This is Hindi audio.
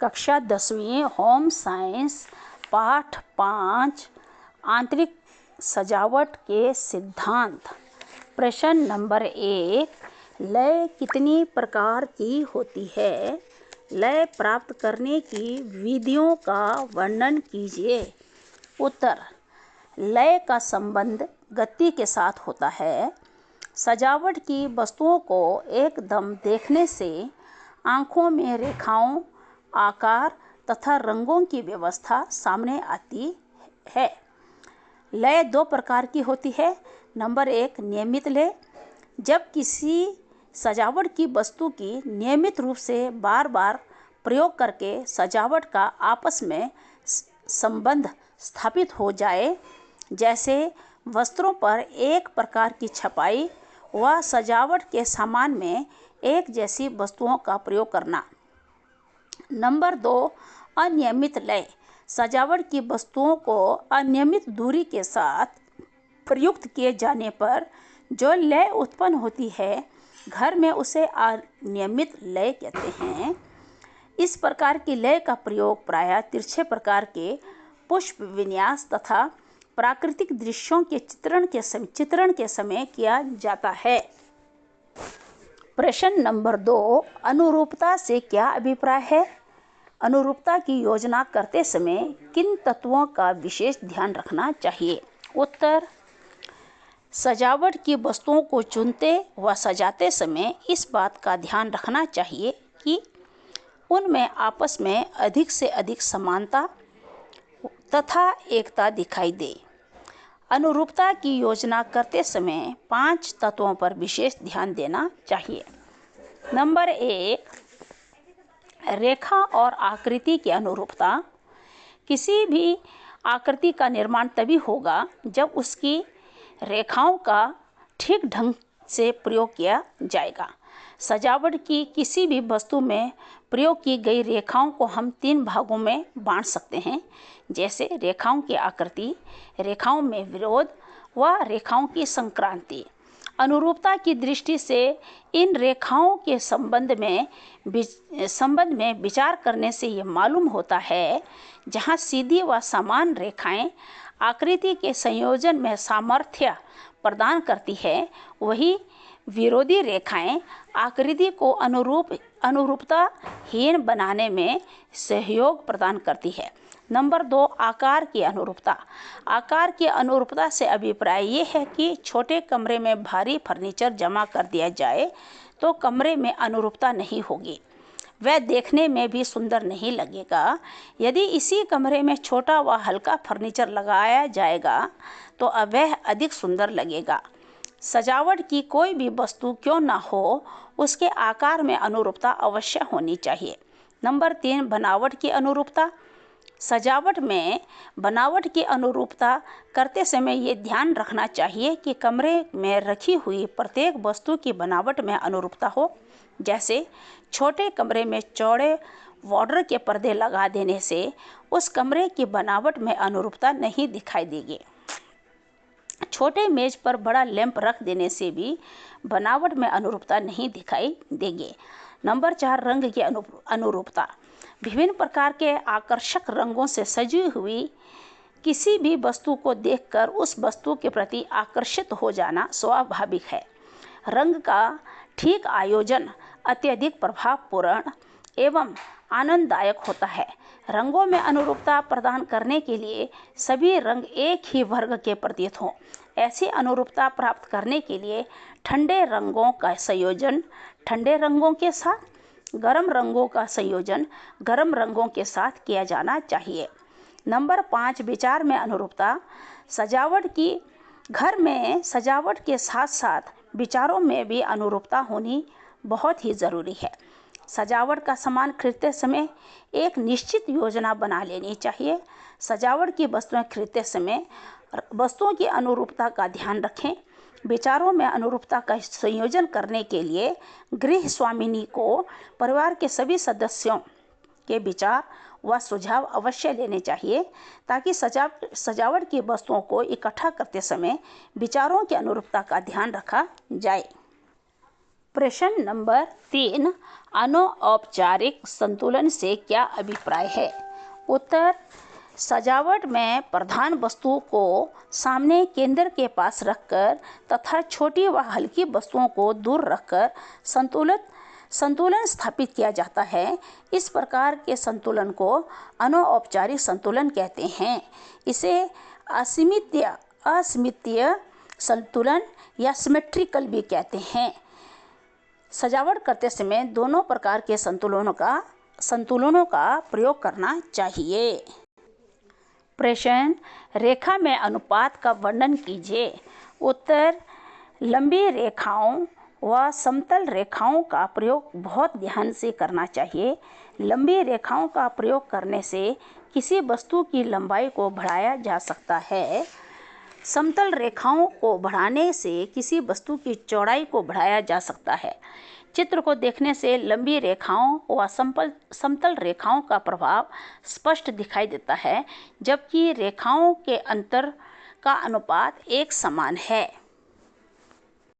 कक्षा 10वीं होम साइंस पाठ 5 आंतरिक सजावट के सिद्धांत। प्रश्न नंबर 1, लय कितनी प्रकार की होती है? लय प्राप्त करने की विधियों का वर्णन कीजिए। उत्तर, लय का संबंध गति के साथ होता है। सजावट की वस्तुओं को एकदम देखने से आँखों में रेखाओं, आकार तथा रंगों की व्यवस्था सामने आती है। लय 2 प्रकार की होती है। नंबर 1, नियमित लय। जब किसी सजावट की वस्तु की नियमित रूप से बार बार प्रयोग करके सजावट का आपस में संबंध स्थापित हो जाए, जैसे वस्त्रों पर एक प्रकार की छपाई व सजावट के सामान में एक जैसी वस्तुओं का प्रयोग करना। नंबर 2, अनियमित लय। सजावट की वस्तुओं को अनियमित दूरी के साथ प्रयुक्त किए जाने पर जो लय उत्पन्न होती है, घर में उसे अनियमित लय कहते हैं। इस प्रकार की लय का प्रयोग प्रायः तिरछे प्रकार के पुष्प विन्यास तथा प्राकृतिक दृश्यों के चित्रण के समय किया जाता है। प्रश्न नंबर 2, अनुरूपता से क्या अभिप्राय है? अनुरूपता की योजना करते समय किन तत्वों का विशेष ध्यान रखना चाहिए? उत्तर, सजावट की वस्तुओं को चुनते व सजाते समय इस बात का ध्यान रखना चाहिए कि उनमें आपस में अधिक से अधिक समानता तथा एकता दिखाई दे। अनुरूपता की योजना करते समय 5 तत्वों पर विशेष ध्यान देना चाहिए। नंबर 1, रेखा और आकृति की अनुरूपता। किसी भी आकृति का निर्माण तभी होगा जब उसकी रेखाओं का ठीक ढंग से प्रयोग किया जाएगा। सजावट की किसी भी वस्तु में प्रयोग की गई रेखाओं को हम 3 भागों में बांट सकते हैं, जैसे रेखाओं की आकृति, रेखाओं में विरोध व रेखाओं की संक्रांति। अनुरूपता की दृष्टि से इन रेखाओं के संबंध में विचार करने से ये मालूम होता है, जहाँ सीधी व समान रेखाएं आकृति के संयोजन में सामर्थ्य प्रदान करती है, वही विरोधी रेखाएं आकृति को अनुरूपताहीन बनाने में सहयोग प्रदान करती है। नंबर 2, आकार की अनुरूपता। आकार की अनुरूपता से अभिप्राय ये है कि छोटे कमरे में भारी फर्नीचर जमा कर दिया जाए तो कमरे में अनुरूपता नहीं होगी, वह देखने में भी सुंदर नहीं लगेगा। यदि इसी कमरे में छोटा व हल्का फर्नीचर लगाया जाएगा तो वह अधिक सुंदर लगेगा। सजावट की कोई भी वस्तु क्यों ना हो, उसके आकार में अनुरूपता अवश्य होनी चाहिए। नंबर 3, बनावट की अनुरूपता। सजावट में बनावट की अनुरूपता करते समय ये ध्यान रखना चाहिए कि कमरे में रखी हुई प्रत्येक वस्तु की बनावट में अनुरूपता हो। जैसे छोटे कमरे में चौड़े बॉर्डर के पर्दे लगा देने से उस कमरे की बनावट में अनुरूपता नहीं दिखाई देगी। छोटे मेज पर बड़ा लैंप रख देने से भी बनावट में अनुरूपता नहीं दिखाई देगी। नंबर 4, रंग की अनुरूपता। विभिन्न प्रकार के आकर्षक रंगों से सजी हुई किसी भी वस्तु को देखकर उस वस्तु के प्रति आकर्षित हो जाना स्वाभाविक है। रंग का ठीक आयोजन अत्यधिक प्रभावपूर्ण एवं आनंददायक होता है। रंगों में अनुरूपता प्रदान करने के लिए सभी रंग एक ही वर्ग के प्रतीत हों। ऐसी अनुरूपता प्राप्त करने के लिए ठंडे रंगों का संयोजन ठंडे रंगों के साथ, गर्म रंगों का संयोजन गर्म रंगों के साथ किया जाना चाहिए। नंबर 5, विचार में अनुरूपता। घर में सजावट के साथ साथ विचारों में भी अनुरूपता होनी बहुत ही ज़रूरी है। सजावट का सामान खरीदते समय एक निश्चित योजना बना लेनी चाहिए। सजावट की वस्तुएं खरीदते समय वस्तुओं की अनुरूपता का ध्यान रखें। विचारों में अनुरूपता का संयोजन करने के लिए गृह स्वामिनी को परिवार के सभी सदस्यों के विचार व सुझाव अवश्य लेने चाहिए, ताकि सजावट की वस्तुओं को इकट्ठा करते समय विचारों की अनुरूपता का ध्यान रखा जाए। प्रश्न नंबर 3, अनौपचारिक संतुलन से क्या अभिप्राय है? उत्तर, सजावट में प्रधान वस्तु को सामने केंद्र के पास रखकर तथा छोटी व हल्की वस्तुओं को दूर रखकर संतुलन स्थापित किया जाता है। इस प्रकार के संतुलन को अनौपचारिक संतुलन कहते हैं। इसे असीमितीय संतुलन या सिमेट्रिकल भी कहते हैं। सजावट करते समय दोनों प्रकार के संतुलनों का प्रयोग करना चाहिए। प्रश्न, रेखा में अनुपात का वर्णन कीजिए। उत्तर, लंबी रेखाओं व समतल रेखाओं का प्रयोग बहुत ध्यान से करना चाहिए। लंबी रेखाओं का प्रयोग करने से किसी वस्तु की लंबाई को बढ़ाया जा सकता है। समतल रेखाओं को बढ़ाने से किसी वस्तु की चौड़ाई को बढ़ाया जा सकता है। चित्र को देखने से लंबी रेखाओं व समतल रेखाओं का प्रभाव स्पष्ट दिखाई देता है, जबकि रेखाओं के अंतर का अनुपात एक समान है।